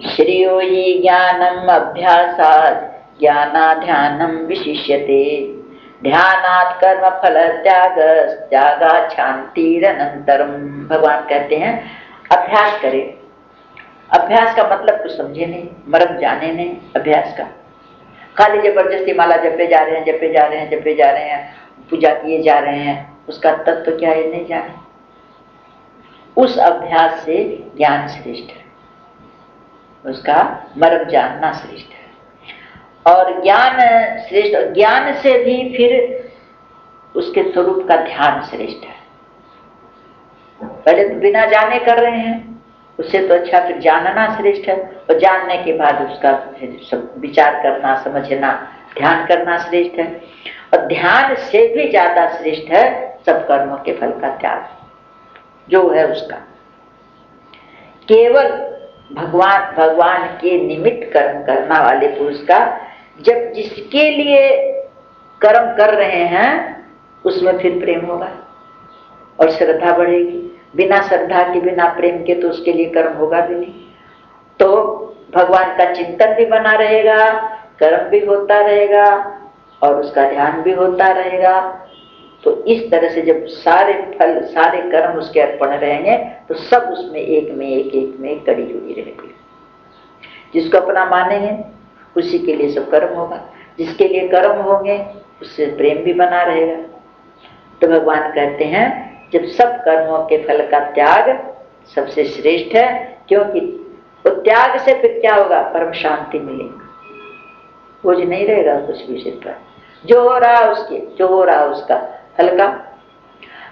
श्रेयो हि ज्ञानम अभ्यासात् ज्ञानाध्यानम विशिष्यते। ध्यानात् कर्म फल त्यागात् शांतिरनंतरम। भगवान कहते हैं अभ्यास करें। अभ्यास का मतलब कुछ समझे नहीं, मर्म जाने नहीं अभ्यास का। खाली जबरदस्ती माला जपे जा रहे हैं, जपे जा रहे हैं, जपे जा रहे हैं, पूजा किए जा रहे हैं, उसका तत्व क्या है नहीं जाने। उस अभ्यास से ज्ञान श्रेष्ठ है, उसका मर्म जानना श्रेष्ठ है। और ज्ञान श्रेष्ठ, ज्ञान से भी फिर उसके स्वरूप का ध्यान श्रेष्ठ है। पहले तो बिना जाने कर रहे हैं, उससे तो अच्छा फिर जानना श्रेष्ठ है, और जानने के बाद उसका सब विचार करना, समझना, ध्यान करना श्रेष्ठ है। और ध्यान से भी ज्यादा श्रेष्ठ है सब कर्मों के फल का त्याग जो है उसका। केवल भगवान के निमित्त कर्म करना वाले पुरुष का, जब जिसके लिए कर्म कर रहे हैं उसमें फिर प्रेम होगा और श्रद्धा बढ़ेगी। बिना श्रद्धा के, बिना प्रेम के तो उसके लिए कर्म होगा भी नहीं। तो भगवान का चिंतन भी बना रहेगा, कर्म भी होता रहेगा और उसका ध्यान भी होता रहेगा। तो इस तरह से जब सारे फल, सारे कर्म उसके अर्पण रहेंगे तो सब उसमें एक में एक कड़ी जुड़ी रहेगी। जिसको अपना मानेंगे उसी के लिए सब कर्म होगा, जिसके लिए कर्म होंगे उससे प्रेम भी बना रहेगा। तो भगवान कहते हैं जब सब कर्मों के फल का त्याग सबसे श्रेष्ठ है, क्योंकि वो त्याग से फिर क्या होगा, परम शांति मिलेगी, बोझ नहीं रहेगा कुछ भी सिर पर, जो हो रहा उसके, जो हो रहा उसका हल्का।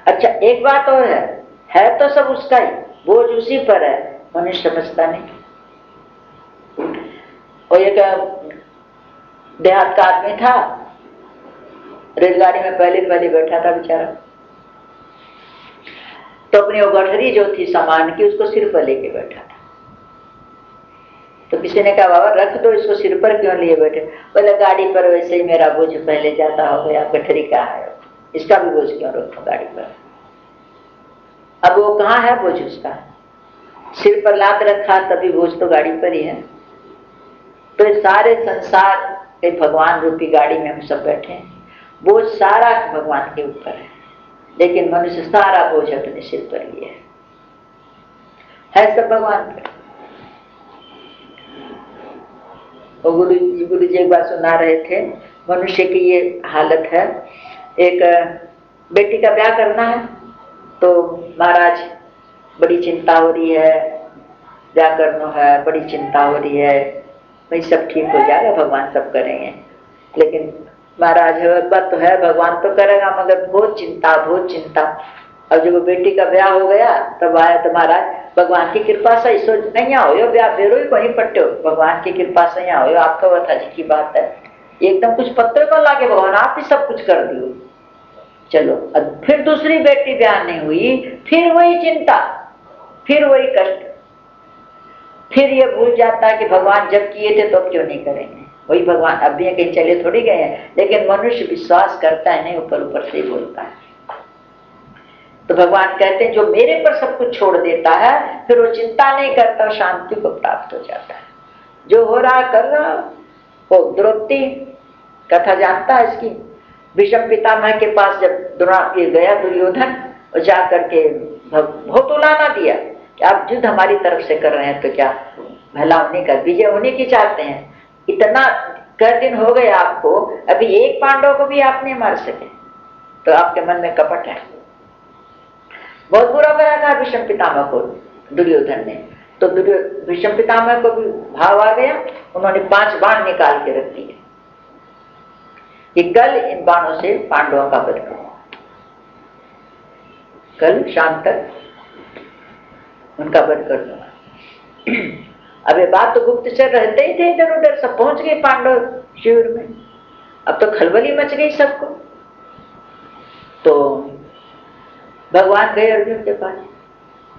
अच्छा एक बात और है तो सब उसका ही, बोझ उसी पर है, मनुष्य समझता नहीं। और एक देहात का आदमी था, रेलगाड़ी में पहले बैठा था बेचारा, तो अपनी वो गठरी जो थी सामान की उसको सिर पर लेके बैठा था। तो किसी ने कहा बाबा रख दो इसको, सिर पर क्यों लिए बैठे? बोले गाड़ी पर वैसे ही मेरा बोझ पहले ज्यादा हो गया, गठरी का है, इसका भी बोझ क्यों रखो गाड़ी पर। अब वो कहाँ है बोझ उसका, सिर पर लाद रखा तभी बोझ तो गाड़ी पर ही है। तो इस सारे संसार के भगवान रूपी गाड़ी में हम सब बैठे हैं, बोझ सारा भगवान के ऊपर है, लेकिन मनुष्य सारा बोझ अपने सिर पर लिए है सब भगवान पर। गुरु जी एक बात सुना रहे थे, मनुष्य की ये हालत है, एक बेटी का ब्याह करना है तो महाराज बड़ी चिंता हो रही है, ब्याह करना है, बड़ी चिंता हो रही है, भाई सब ठीक हो जाएगा, भगवान सब करेंगे। लेकिन महाराज बात तो है भगवान तो करेगा, मगर बहुत चिंता, बहुत चिंता। अब जब बेटी का ब्याह हो गया तब आया तो महाराज भगवान की कृपा से सोच नहीं आओ ब्याह बेरो ही वहीं पट्टे हो, भगवान की कृपा से आओ, आपका वथा जी की बात है, एकदम कुछ पत्र को लाके भगवान आप ही सब कुछ कर दियो। चलो अब फिर दूसरी बेटी ब्याह नहीं हुई, फिर वही चिंता, फिर वही कष्ट, फिर ये भूल जाता है कि भगवान जब किए थे तो अब क्यों नहीं करेंगे, वही भगवान अब भी कहीं चले थोड़ी गए हैं। लेकिन मनुष्य विश्वास करता है नहीं, ऊपर ऊपर से बोलता है। तो भगवान कहते हैं जो मेरे पर सब कुछ छोड़ देता है फिर वो चिंता नहीं करता, शांति को प्राप्त हो जाता है। जो हो रहा कर रहा। वो द्रौपदी कथा जानता है इसकी, भीष्म पितामह के पास जब गया दुर्योधन, और जा करके बहुत उलाना दिया कि आप युद्ध हमारी तरफ से कर रहे हैं तो क्या भला होने का, विजय होने की चाहते हैं, इतना कई दिन हो गए आपको, अभी एक पांडव को भी आप नहीं मार सके, तो आपके मन में कपट है। बहुत बुरा करा था भीष्म पितामह को दुर्योधन ने, तो भीष्म पितामह को भी भाव आ गया, उन्होंने 5 बाण निकाल के रख दिए कि कल इन बाणों से पांडवों का वध करो, कल शाम तक उनका वध कर दूंगा। अब ये बात तो गुप्तचर रहते ही थे, इधर उधर सब पहुंच गए पांडव शिविर में, अब तो खलबली मच गई सबको। तो भगवान गए अर्जुन के पास,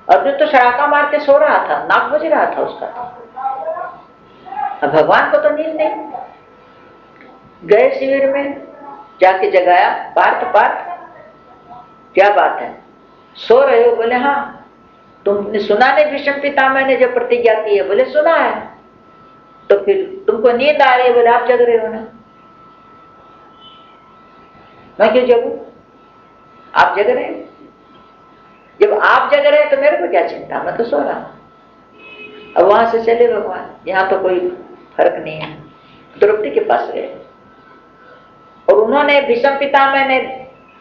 अर्जुन तो शराका मार के सो रहा था, नाक बज रहा था उसका, अब भगवान को तो नींद नहीं। गए शिविर में, जाके जगाया, पार्थ क्या बात है, सो रहे हो? बोले हाँ। तुमने सुना नहीं भीष्म पितामह ने जो प्रतिज्ञा की है? बोले सुना है। तो फिर तुमको नींद आ रही है, बोले आप जग रहे हो ना, मैं क्यों जगूं, आप जग रहे हैं। जब आप जग रहे हैं तो मेरे को क्या चिंता, मैं तो सो रहा हूं। अब वहां से चले भगवान, यहां तो कोई फर्क नहीं है, द्रौपदी के पास गए और उन्होंने भीष्म पितामह ने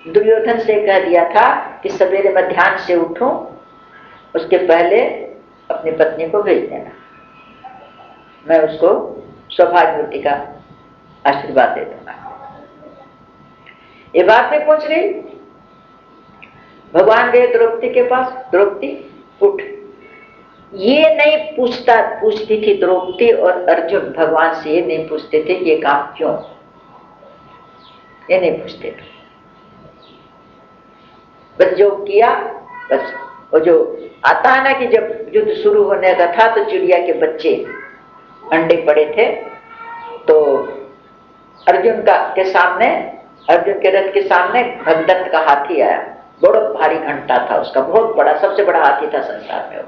दुर्योधन से कह दिया था कि सवेरे मध्याह्न से उठो, उसके पहले अपनी पत्नी को भेज देना, मैं उसको सौभाग्यवती का आशीर्वाद दे दूंगा। ये बात में पहुंच गई, भगवान गए द्रौपदी के पास, द्रौपदी उठ। ये नहीं पूछती थी द्रौपदी और अर्जुन भगवान से ये नहीं पूछते थे कि ये काम क्यों, ये नहीं पूछते थे, बस जो किया बस। वो जो आता है ना कि जब युद्ध शुरू होने का था तो चिड़िया के बच्चे अंडे पड़े थे, तो अर्जुन के सामने, अर्जुन के रथ के सामने भगदत्त का हाथी आया, बड़ा भारी घंटा था उसका, बहुत बड़ा, सबसे बड़ा हाथी था संसार में वो।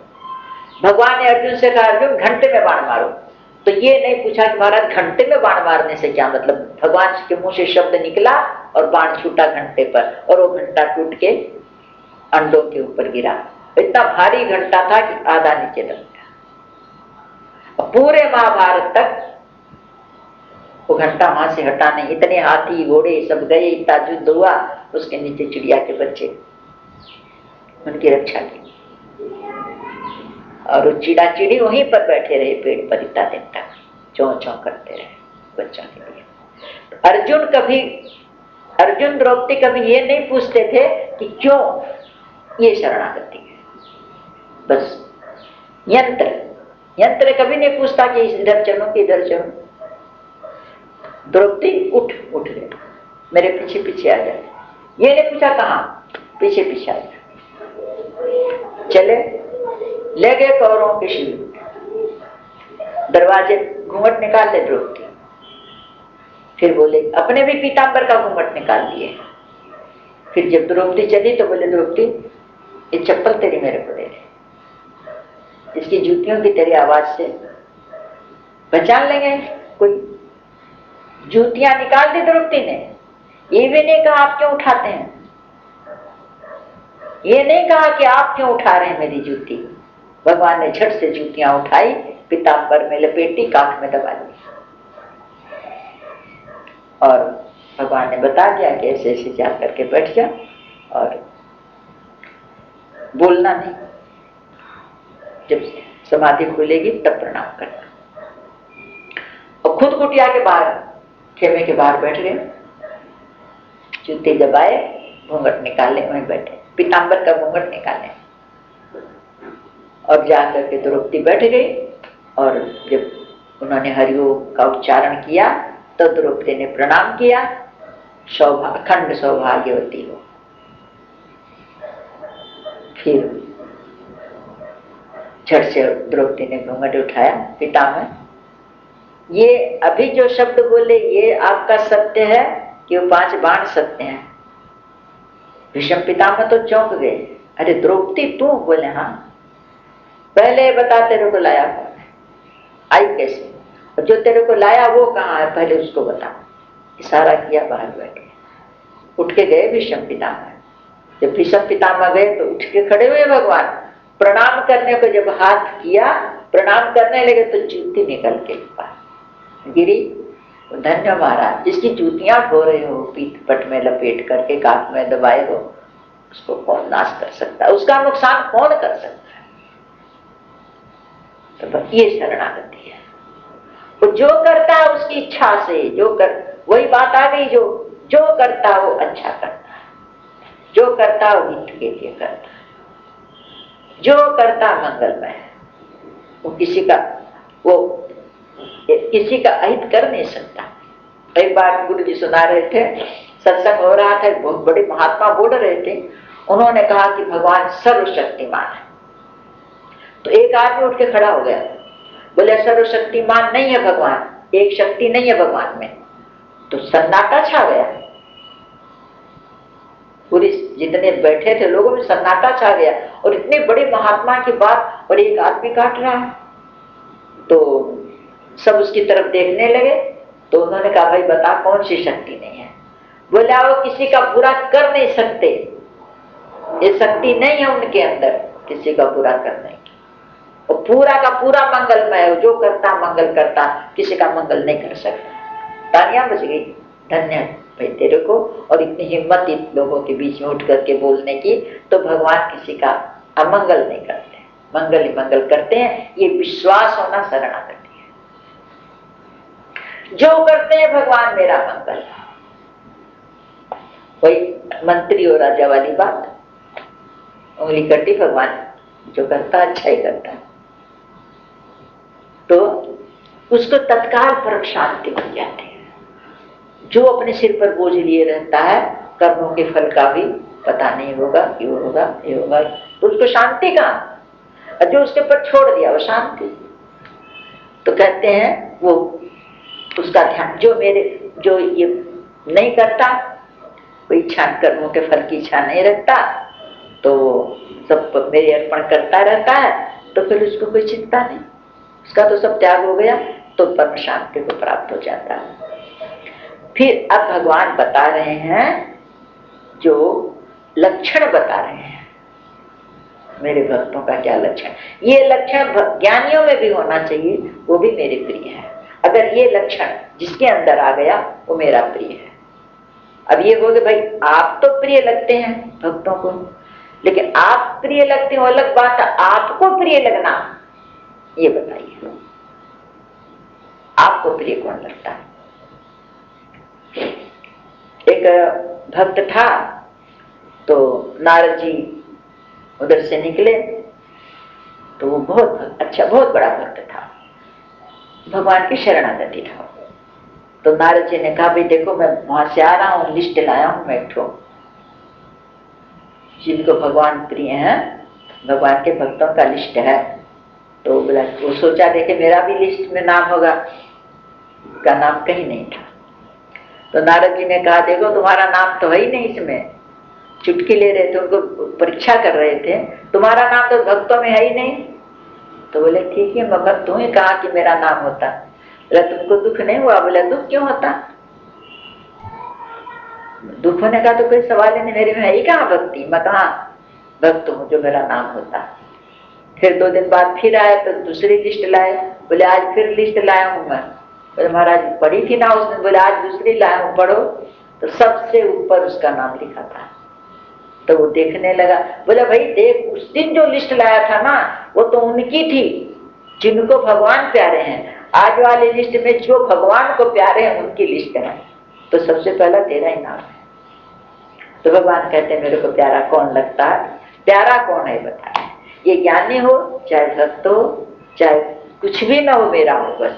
भगवान ने अर्जुन से कहा अर्जुन घंटे में बाण मारो, तो ये नहीं पूछा कि महाराज घंटे में बाण मारने से क्या मतलब, भगवान के मुंह से शब्द निकला और बाण छूटा घंटे पर, और वो घंटा टूट के अंडों के ऊपर गिरा। इतना भारी घंटा था कि आधा नीचे लग गया। पूरे महाभारत तक वो घंटा वहां से हटा नहीं, इतने हाथी घोड़े सब गए, इतना युद्ध हुआ, उसके नीचे चिड़िया के बच्चे उनकी रक्षा की, और वो चिड़ा चिड़ी वहीं पर बैठे रहे पेड़ पर इतना दिन तक, चौं चौं करते रहे बच्चों के लिए। अर्जुन द्रौपदी कभी ये नहीं पूछते थे कि क्यों ये शरणागति है, बस यंत्र कभी नहीं पूछता कि इधर चलो कि इधर चलो। द्रौपदी उठ गए, मेरे पीछे पीछे आ जाए, ये नहीं पूछा कहां, पीछे पीछे आ जाए। चले ले गए कौरवों के शिविर, दरवाजे घूंघट निकाल ले द्रौपदी, फिर बोले अपने भी पीतांबर का घूंघट निकाल लिए। फिर जब द्रौपदी चली तो बोले द्रौपदी ये चप्पल तेरी मेरे को दे दे, इसकी जूतियों की तेरी आवाज से पहचान लेंगे कोई। जूतियां निकाल दी द्रौपदी ने, ये भी नहीं कहा आप क्यों उठाते हैं, ये नहीं कहा कि आप क्यों उठा रहे हैं मेरी जूती। भगवान ने झट से जूतियां उठाई, पीतांबर में लपेटी, कांख में दबा दी, और भगवान ने बता दिया कि ऐसे ऐसे जा करके बैठ जा और बोलना नहीं, जब समाधि खुलेगी तब प्रणाम करना। और खुद कुटिया के बाहर, खेमे के बाहर बैठ गए, जूते दबाए, घूंघट निकाले, वहीं बैठे, पीतांबर का घूंघट निकाले, और जाकर के द्रौपदी बैठ गई। और जब उन्होंने हरिओम का उच्चारण किया तो द्रौपदी ने प्रणाम किया, अखंड सौभाग्यवती हो। फिर झट से द्रौपदी ने घूंघट उठाया, पितामह ये अभी जो शब्द बोले ये आपका सत्य है कि वो 5 बाण सत्य हैं। भीष्म पितामह तो चौंक गए, अरे द्रौपदी तू? बोले हाँ। पहले बता तेरे को लाया कौन है, आई कैसे, और जो तेरे को लाया वो कहाँ है, पहले उसको बता। इशारा किया, बाहर बैठे, उठ के गए भीष्म पितामह। जब भीष्म पितामह गए तो उठ के खड़े हुए भगवान, प्रणाम करने को जब हाथ किया, प्रणाम करने लगे तो जूती निकल के गिरी। धन्य महाराज, जिसकी जूतियां धो रहे हो, पीठ पट में लपेट करके, कांख में दबाए हो, उसको कौन नाश कर सकता है, उसका नुकसान कौन कर सकता है। तो बस ये शरणागति है। वो जो करता है उसकी इच्छा से, जो कर, वही बात आ गई, जो करता वो अच्छा करता है, जो करता वो हित के लिए करता है, जो करता मंगलमय है। वो किसी का अहित कर नहीं सकता। एक बार गुरु जी सुना रहे थे, सत्संग हो रहा था, बहुत बड़े महात्मा बोल रहे थे, उन्होंने कहा कि भगवान सर्वशक्तिमान है। तो एक आदमी उठ के खड़ा हो गया, बोले सर्वशक्तिमान नहीं है भगवान, एक शक्ति नहीं है भगवान में। तो सन्नाटा छा गया, पूरी जितने बैठे थे लोगों में सन्नाटा छा गया, और इतने बड़े महात्मा की बात और एक आदमी काट रहा है। तो सब उसकी तरफ देखने लगे। तो उन्होंने कहा भाई बता कौन सी शक्ति नहीं है? बोला वो किसी का बुरा कर नहीं सकते, ये शक्ति नहीं है उनके अंदर किसी का बुरा करने की। वो पूरा का पूरा मंगलमय है, जो करता मंगल करता, किसी का मंगल नहीं कर सकता। तालियां बज गई, धन्य भाई तेरे को। और इतनी हिम्मत इन लोगों के बीच में उठ करके बोलने की। तो भगवान किसी का अमंगल नहीं करते, मंगल ही मंगल करते हैं। ये विश्वास होना शरणागति है। जो करते हैं भगवान मेरा मंगल, वही मंत्री और राजा वाली बात, उंगली कटी भगवान जो करता अच्छा ही करता है। तो उसको तत्काल परम शांति मिल जाती है। जो अपने सिर पर बोझ लिए रहता है, कर्मों के फल का भी पता नहीं होगा, क्यों होगा ये होगा, तो उसको शांति कहाँ? और जो उसके ऊपर छोड़ दिया वो शांति। तो कहते हैं वो उसका ध्यान जो ये नहीं करता, कोई इच्छा कर्मों के फल की इच्छा नहीं रखता, तो सब मेरे अर्पण करता रहता है, तो फिर उसको कोई चिंता नहीं, उसका तो सब त्याग हो गया, तो परम शांति को प्राप्त हो जाता है। फिर अब भगवान बता रहे हैं, जो लक्षण बता रहे हैं मेरे भक्तों का क्या लक्षण। ये लक्षण ज्ञानियों में भी होना चाहिए, वो भी मेरे प्रिय है। अगर ये लक्षण जिसके अंदर आ गया वो मेरा प्रिय है। अब ये बोले भाई आप तो प्रिय लगते हैं भक्तों को, लेकिन आप प्रिय लगते हो अलग बात है, आपको प्रिय लगना ये बताइए, आपको प्रिय कौन लगता है? एक भक्त था, तो नारद जी उधर से निकले, तो वो बहुत अच्छा बहुत बड़ा भक्त था, भगवान की शरणागति था। तो नारद जी ने कहा भाई देखो मैं वहां से आ रहा हूँ, लिस्ट लाया हूं मैं एक ठो, जिनको भगवान प्रिय हैं, भगवान के भक्तों का लिस्ट है। तो बोला, वो सोचा देखे मेरा भी लिस्ट में नाम होगा, का नाम कहीं नहीं था। तो नारद जी ने कहा देखो तुम्हारा नाम तो है ही नहीं इसमें, चुटकी ले रहे थे, उनको परीक्षा कर रहे थे, तुम्हारा नाम तो भक्तों में है ही नहीं। तो बोले ठीक है मैं भक्त हूँ, कहा कि मेरा नाम होता। बोला तुमको दुख नहीं हुआ? बोला दुख क्यों होता, दुख होने का तो कोई सवाल ही नहीं, मेरे में है ही कहाँ भक्ति, मैं कहाँ भक्त हूँ जो मेरा नाम होता। फिर 2 दिन बाद फिर आए तो दूसरी लिस्ट लाए, बोले आज फिर लिस्ट लाया हूँ मैं। बोले महाराज पढ़ी थी ना उसने। बोले आज दूसरी लाया हूँ पढ़ो। तो सबसे ऊपर उसका नाम लिखा था। तो वो देखने लगा, बोला भाई देख उस दिन जो लिस्ट लाया था ना वो तो उनकी थी जिनको भगवान प्यारे हैं, आज वाली लिस्ट में जो भगवान को प्यारे हैं उनकी लिस्ट है, तो सबसे पहला तेरा ही नाम है। तो भगवान कहते हैं मेरे को प्यारा कौन लगता है, प्यारा कौन है बता। ये ज्ञानी हो चाहे भक्त हो चाहे कुछ भी ना हो, मेरा हो बस